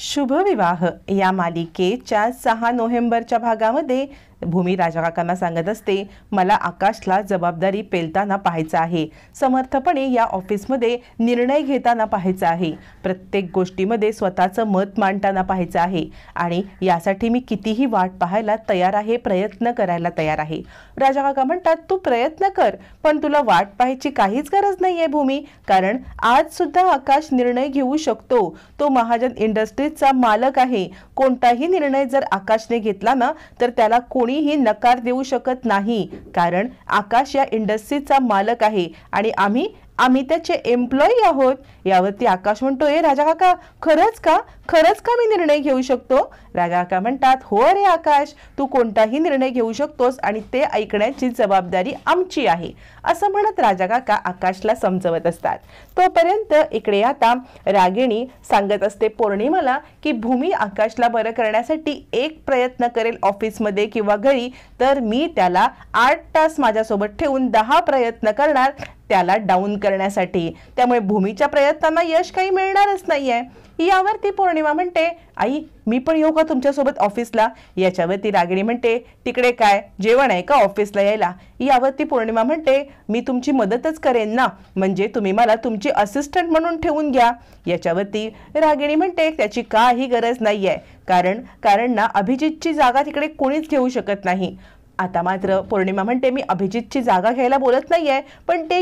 शुभ विवाह या मालिकेच्या 6 नोव्हेंबरच्या भागामध्ये भूमी राजाकाकांना सांगत असते, मला आकाशला जबाबदारी पेलताना पाहायचं आहे, समर्थपणे या ऑफिसमध्ये निर्णय घेताना पाहायचं आहे, प्रत्येक गोष्टीमध्ये स्वतःचं मत मांडताना पाहायचं आहे आणि यासाठी मी कितीही वाट पाहायला तयार आहे, प्रयत्न करायला तयार आहे। राजाकाका म्हणतात, तू प्रयत्न कर, पण तुला वाट पाहायची काहीच गरज नाहीये भूमी, कारण आज सुद्धा आकाश निर्णय घेऊ शकतो। तो महाजन इंडस्ट्रीजचा मालक आहे। कोणताही निर्णय जर आकाशने घेतला ना तर त्याला कोणीही नकार देऊ शकत नाही, कारण आकाश या इंडस्ट्रीचा मालक आहे आणि आम्ही त्याचे एम्प्लॉई आहोत। यावरती आकाश म्हणतो, ए राजा काका, खरंच का मी निर्णय घेऊ शकतो? राजा काका म्हणतात, हो रे आकाश, तू कोणताही निर्णय घेऊ शकतोस आणि ते ऐकण्याची जबाबदारी आमची आहे, असं म्हणत राजा काका आकाशला समजवत असतात। तोपर्यंत इकडे आता रागिणी सांगत असते पौर्णिमाला की भूमी आकाशला बरं करण्यासाठी एक प्रयत्न करेल ऑफिसमध्ये किंवा घरी, तर मी त्याला 8 तास माझ्यासोबत ठेवून 10 प्रयत्न करणार त्याला डाऊन करण्यासाठी, त्यामुळे भूमीच्या प्रयत्नांना यश काही मिळणारच नाहीये। यावरती पौर्णिमा म्हणते, आई मी पण येऊ का तुमच्यासोबत ऑफिसला? याच्यावरती रागिणी म्हणते, तिकडे काय जेवण आहे का ऑफिसला यायला? यावरती पौर्णिमा म्हणते, मी तुमची मदतच करेन ना, म्हणजे तुम्ही मला तुमची असिस्टंट म्हणून ठेवून घ्या। याच्यावरती रागिणी म्हणते, त्याची काही गरज नाहीये, कारण ना अभिजितची जागा तिकडे कोणीच घेऊ शकत नाही। आता मात्र पौर्णिमा म्हणते, मी अभिजितची जागा घ्यायला बोलत नाहीये, पण ते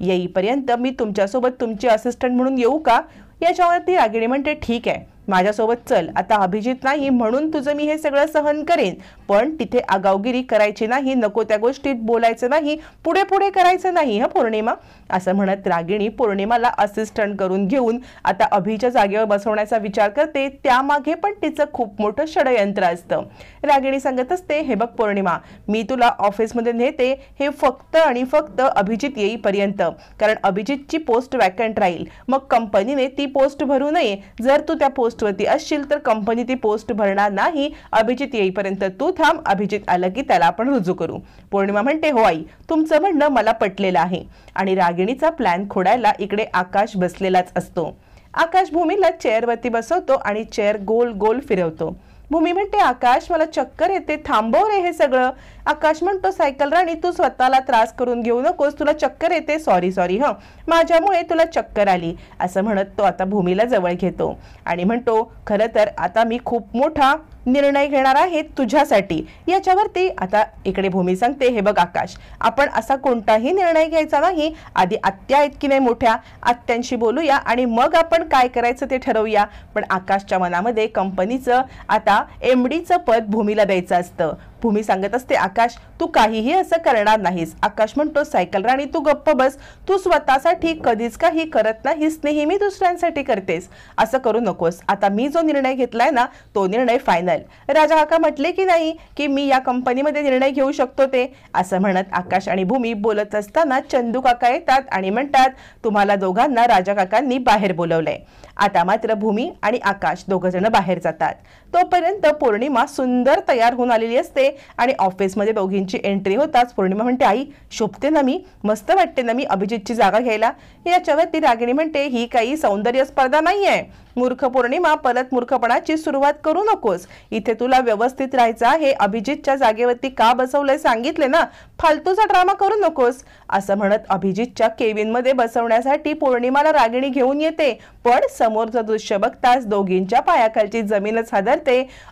येईपर्यंत मी तुमच्यासोबत तुमची असिस्टंट म्हणून येऊ का? याच्यावरती रागिणी म्हणते, ठीक आहे, माझ्यासोबत चल, आता अभिजित नाही म्हणून तुझं मी हे सगळं सहन करेन, पण तिथे आगावगिरी करायची नाही, नको त्या गोष्टीत बोलायचं नाही, पुढे करायचं नाही हा पौर्णिमा, असं म्हणत रागिणी पौर्णिमाला असिस्टंट करून घेऊन आता अभिच्या जागेवर बसवण्याचा विचार करते। त्यामागे पण तिचं खूप मोठं षडयंत्र असतं। रागिणी सांगत असते, हे बघ पौर्णिमा, मी तुला ऑफिसमध्ये नेते हे फक्त आणि फक्त अभिजित येईपर्यंत, कारण अभिजितची पोस्ट वॅकंट राहील, मग कंपनीने ती पोस्ट भरू नये। जर तू त्या पोस्टवरती असशील तर कंपनी ती पोस्ट भरणार नाही। अभिजित येईपर्यंत तू थांब, अभिजित आलं की त्याला आपण रुजू करू। पौर्णिमा म्हणते, हो आई, तुमचं म्हणणं मला पटलेलं आहे। आणि रागिणीचा प्लॅन खोडायला इकडे आकाश बसलेलाच असतो। आकाश भूमीला चेअरवरती बसवतो आणि चेअर गोल गोल फिरवतो। भूमी म्हणते, आकाश मला चक्कर येते, थांबव रे हे सगळं। आकाश म्हणतो, सायकल राणी, तू स्वतःला त्रास करून घेऊ नकोस, तुला चक्कर येते, सॉरी माझ्यामुळे तुला चक्कर आली, असं म्हणत तो आता भूमीला जवळ घेतो आणि म्हणतो, खरं तर आता मी खूप मोठा निर्णय घेणार आहे तुझ्यासाठी। याच्यावरती आता इकडे भूमी सांगते, हे बघ आकाश, आपण असा कोणताही निर्णय घ्यायचा नाही, आधी आत्या आहेत की नाही मोठ्या, आत्यांशी बोलूया आणि मग आपण काय करायचं ते ठरवूया। पण आकाशच्या मनामध्ये कंपनीचं आता MDचं पद भूमीला द्यायचं असतं। भूमी सांगत असते, आकाश तू काहीही असं करणार नाहीस। आकाश म्हणतो, सायकल राणी तू गप्प बस, तू स्वतःसाठी कधीच काही करत नाहीस, नेहमी दुसऱ्यांसाठी करतेस, असं करू नकोस। आता मी जो निर्णय घेतलाय ना तो निर्णय फायनल। राजा काका म्हटले की नाही की मी या कंपनीमध्ये निर्णय घेऊ शकतो ते, असं म्हणत आकाश आणि भूमी बोलत असताना चंदू काका येतात आणि म्हणतात, तुम्हाला दोघांना राजा काकांनी बाहेर बोलवलंय। आता मात्र भूमी आणि आकाश दोघजण बाहेर जातात। तोपर्यंत पौर्णिमा सुंदर तयार होऊन आलेली असते आणि ऑफिसमध्ये दोघींची एंट्री होताच पौर्णिमा म्हणते, आई शोभते ना मी, मस्त वाटते ना मी अभिजितची जागा घ्यायला? याच्यावरती रागिणी म्हणते, ही काही सौंदर्य स्पर्धा नाहीये, मूर्ख पौर्णिमा, परत मूर्खपणाची सुरुवात करू नकोस, इथे तुला व्यवस्थित राहायचं आहे, अभिजितच्या जागेवरती का बसवलंय सांगितले ना, फालतूचा ड्रामा करू नकोस, असं म्हणत अभिजितच्या केबिन मध्ये बसवण्यासाठी पौर्णिमाला रागिणी घेऊन येते। पण समोरचं दृश्य बघताच दोघींच्या पायाखालची जमीनच हादरते।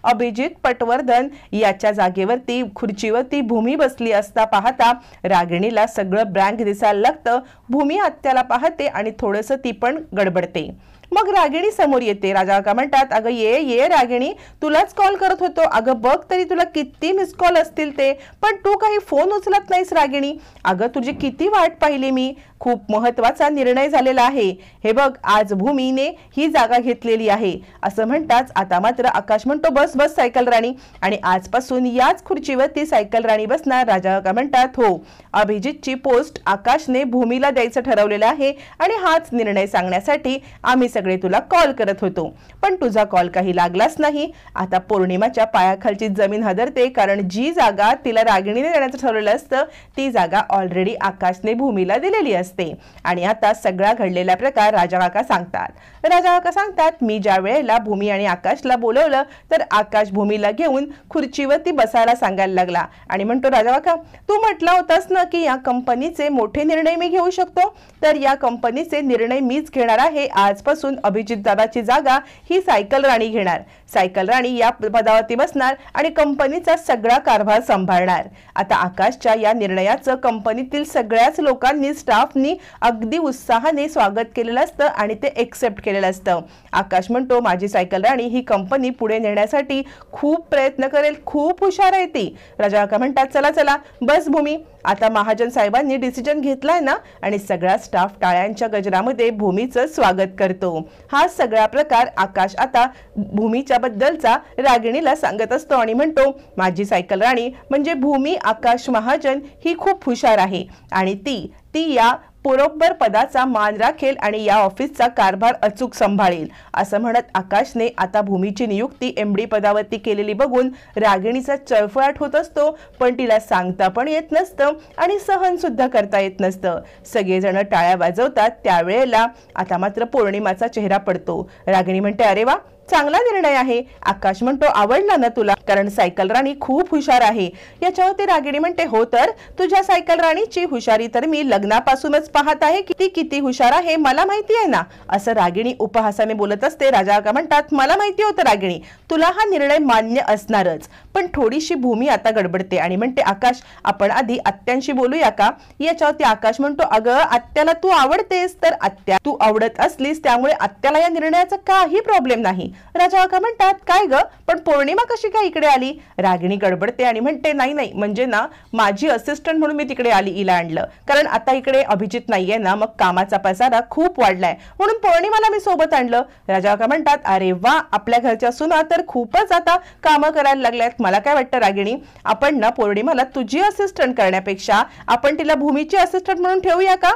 अभिजित पटवर्धन याच्या जागेवरती खुर्चीवरती भूमी बसली असता पाहता रागिणीला सगळं ब्लँक दिसायला लागतं। भूमी आत्याला पाहते आणि थोडंसं ती पण गडबडते। मग रागिणी समोर येते। राजा काका म्हणतात, अगं ये रागिणी, तुलाच कॉल करत होतो, अगं बघ तरी तुला किती मिस कॉल असतील ते, पण तू काही फोन उचलत नाहीस रागिणी, अगं तुझी किती वाट पाहिली मी, खूप महत्त्वाचा निर्णय झालेला आहे, हे बघ आज भूमीने ही जागा घेतलेली आहे, असं म्हणताच आता मात्र आकाश म्हणतो, बस सायकल राणी, आणि आजपासून याच खुर्चीवरती सायकल राणी बसणार। राजा काका म्हणतात, हो, अभिजितची पोस्ट आकाशने भूमीला द्यायचं ठरवलेलं आहे आणि हाच निर्णय सांगण्यासाठी आम्ही सगळे तुला कॉल करत होतो, पण तुझा कॉल काही लागलाच नाही. आता पौर्णिमाच्या पायाखालची जमीन हदरते, कारण जी जागा तिला रागिणीने देण्याचं ठरवलं असतं ती जागा ऑलरेडी आकाशने भूमीला दिलेली असते. आणि आता सगळा घडलेला प्रकार राजा काका सांगतात, मी ज्या वेळेला भूमी आणि आकाशला बोलवलं तर आकाश भूमीला घेऊन खुर्चीवरती बसायला सांगायला लागला आणि म्हणतो, राजा काका तू म्हटला होतास ना की या कंपनीचे मोठे निर्णय मी घेऊ शकतो, तर या कंपनीचे निर्णय मीच घेणार आहे. आजपासून अभिजित दादाची जागा ही सायकल राणी घेणार. सायकल राणी या पदावरती बसणार आणि कंपनीचा सगळा कारभार सांभाळणार. आता आकाशच्या या निर्णयाचं कंपनीतील सगळ्याच लोकांनी, स्टाफनी अगदी उत्साहाने स्वागत केलेलं असतं आणि ते एक्सेप्ट केलेलं असतं. आकाश म्हणतो, माझी सायकल राणी ही कंपनी पुढे नेण्यासाठी खूप प्रयत्न करेल, खूप हुशार आहे ती. राजा काका म्हणतात, चला चला बस भूमी, आता महाजन साहेबांनी डिसिजन घेतलाय ना. आणि सगळा स्टाफ टाळ्यांच्या गजरामध्ये भूमीचं स्वागत करतो. हा सगळा प्रकार आकाश आता भूमीच्या बद्दलचा रागिणीला सांगत असतो आणि म्हणतो, माझी सायकल राणी म्हणजे भूमी आकाश महाजन ही खूप हुशार आहे आणि ती या बरोबर पदाचा मान राखेल आणि या ऑफिसचा कारभार अचूक सांभाळेल. असं म्हणत आकाशने आता भूमीची नियुक्ती एमडी पदावरती केलेली बघून रागिणीचा चळफळाट होत असतो, पण तिला सांगता पण येत नसतं आणि सहन सुद्धा करता येत नसतं. सगळेजण टाळ्या वाजवतात. त्यावेळेला आता मात्र पौर्णिमाचा चेहरा पडतो. रागिणी म्हणते, अरे वा, चांगला निर्णय आहे. आकाश म्हणतो, आवडला ना तुला, कारण सायकल राणी खूप हुशार आहे. याच्यावरती रागिणी म्हणते, हो तर तुझ्या सायकल राणीची हुशारी तर मी लग्नापासूनच पाहत आहे की ती किती हुशार आहे, मला माहिती आहे ना. असं रागिणी उपहासाने बोलत असते. राजा काका म्हणतात, मला माहिती होतं रागिणी, तुला हा निर्णय मान्य असणारच. पण थोडीशी भूमी आता गडबडते आणि म्हणते, आकाश आपण आधी आत्यांशी बोलूया का. याच्यावरती आकाश म्हणतो, अगं आत्याला तू आवडतेस, तर आत्या तू आवडत असलीस त्यामुळे आत्याला या निर्णयाचा काही प्रॉब्लेम नाही. राजा काका म्हणतात, काय ग, पण पौर्णिमा कशी काय इकडे आली. रागिणी गडबडते आणि म्हणते, नाही म्हणजे ना माझी असिस्टंट म्हणून मी तिकडे आली, हिला आणलं, कारण आता इकडे अभिजित नाहीये ना, मग कामाचा पसारा खूप वाढलाय म्हणून पौर्णिमाला मी सोबत आणलं. राजा काका म्हणतात, अरे वा, आपल्या घरच्या सुना तर खूपच आता कामं करायला लागल्यात. मला काय वाटतं रागिणी, आपण ना पौर्णिमाला तुझी असिस्टंट करण्यापेक्षा आपण तिला भूमीची असिस्टंट म्हणून ठेवूया का.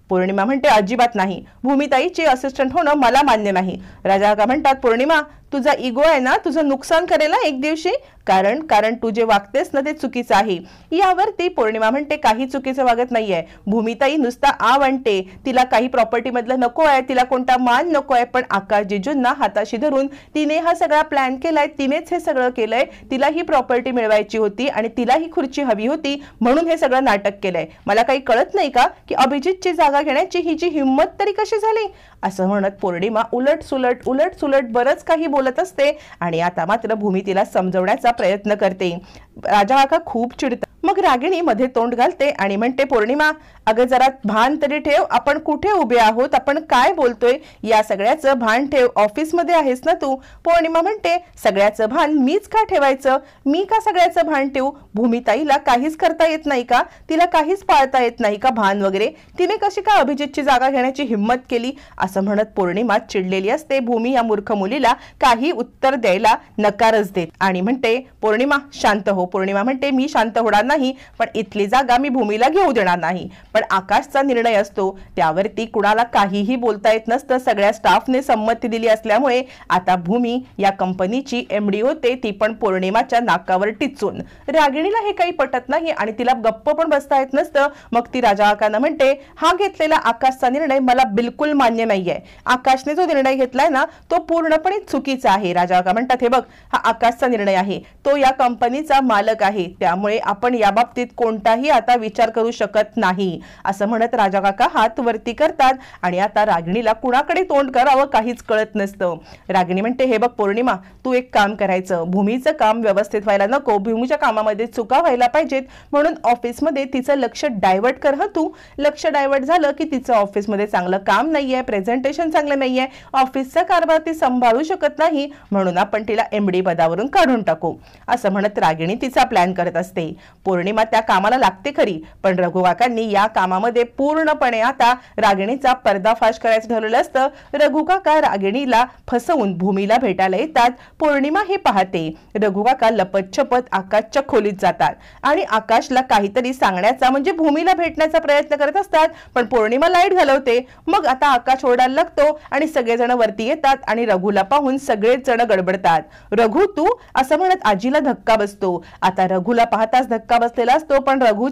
पौर्णिमा म्हणते, अजिबात नाही, भूमिताईची असिस्टंट होणं मला मान्य नाही. राजा काका म्हणतात, पौर्णिमा तुझा इगो आहे ना, तुझं नुकसान करेल ना एक दिवशी, कारण तू जे वागतेस ना ते चुकीचं आहे. यावरती पौर्णिमा म्हणते, काही चुकीचं वागत नाहीये. भूमिताई नुसता आणते, तिला काही प्रॉपर्टी मधलं नको आहे, तिला कोणता मान नको आहे, पण आकाश जिजूंना हाताशी धरून तिने हा सगळा प्लॅन केलाय, तिनेच हे सगळं केलंय. तिला ही प्रॉपर्टी मिळवायची होती आणि तिला ही खुर्ची हवी होती म्हणून हे सगळं नाटक केलंय. मला काही कळत नाही का की अभिजितची जागा घेण्याची हिची हिंमत तरी कशी झाली. असं म्हणत पौर्णिमा उलट सुलट बरंच काही बोलत असते आणि आता मात्र भूमी तिला समजवण्याचा प्रयत्न करते. राजा काका खूप चिडतात. मग रागिणी मध्ये तोंड घालते आणि म्हणते, पौर्णिमा अगं जरा भान तरी ठेव, आपण कुठे उभे आहोत, आपण काय बोलतोय या सगळ्याचं भान ठेव, ऑफिस मध्ये आहेस ना तू. पौर्णिमा म्हणते, सगळ्याचं भान मीच का ठेवायचं, मी का सगळ्याचं भान ठेवू. भूमिताईला काहीच करता येत नाही का, तिला काहीच पाळता येत नाही का भान वगैरे, तिने कशी का अभिजितची जागा घेण्याची हिंमत केली. असं म्हणत पौर्णिमा चिडलेली असते. भूमी या मूर्ख मुलीला काही उत्तर द्यायला नकारच देत आणि म्हणते, पौर्णिमा शांत हो. पौर्णिमा म्हणते, मी शांत होणार नाही, पण इथली जागा मी भूमीला घेऊ देणार नाही. पण आकाशचा निर्णय असतो, त्यावरती कुणाला काहीही बोलता येत नसतं. सगळ्या स्टाफने संमती दिली असल्यामुळे आता भूमी या कंपनीची एमडी होते, ती पण पौर्णिमाच्या नाकावर टिचून. रागिणीला हे काही पटत नाही आणि तिला गप्प पण बसता येत नसतं. मग ती राजा काकांना म्हणते, हा घेतलेला आकाशचा निर्णय मला बिलकुल मान्य नाहीये. आकाशने जो निर्णय घेतलाय ना तो पूर्णपणे चुकीचा आहे. राजा काका म्हणतात, हे बघ, हा आकाशचा निर्णय आहे, तो या कंपनीचा मालक आहे, त्यामुळे आपण या बाबतीत कोणताही आता विचार करू शकत नाही. असं म्हणत राजा काका हात वरती करतात आणि आता रागिणीला कुणाकडे तोंड करावं काहीच कळत नसतं. रागिणी म्हणते, हे बघ पौर्णिमा, तू एक काम करायचं, भूमीचं काम व्यवस्थित व्हायला नको, भूमीच्या कामामध्ये चुका व्हायला पाहिजेत, म्हणून ऑफिसमध्ये तिचं लक्ष डायव्हर्ट कर. तू लक्ष डायव्हर्ट झालं की तिचं ऑफिसमध्ये चांगलं काम नाहीये, प्रेझेंटेशन चांगलं नाहीये, ऑफिसचा कारभार ती सांभाळू शकत नाही, म्हणून आपण तिला एमडी पदावरून काढून टाकू. असं म्हणत रागिणी लुटीचा प्लॅन करत असते। पौर्णिमा त्या कामाला लागते खरी, पण रघु काकांनी या कामामध्ये पूर्णपणे आता रागिणीचा पर्दाफाश करायचं ठरवलं असतं। रघु काका रागिणीला फसवून भूमीला भेटायला येतात। पौर्णिमा हे पाहते। रघु काका लपतछपत आकाशच्या खोलीत जातात आणि आकाशला काहीतरी सांगण्याचा म्हणजे भूमीला भेटण्याचा प्रयत्न करत असतात, पण पौर्णिमा लाईट घालवते। मग आता आकाश ओरडायला लागतो आणि सगळेजण वरती येतात आणि रघुला पाहून सगळेच जण गडबडतात। रघु तू असं म्हणत आजीला धक्का बसतो। आता रघुला पाहताच धक्का बसलेला असतो, पण रघु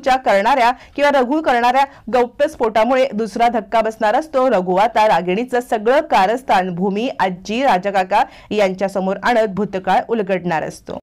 करणाऱ्या गौप्यस्फोटामुळे दुसरा धक्का बसणार असतो। रघु आता रागिणीचं सगळं कारस्थान भूमी, आजी, राजा काका यांच्या समोर आणत भूतकाळ उलगडणार असतो।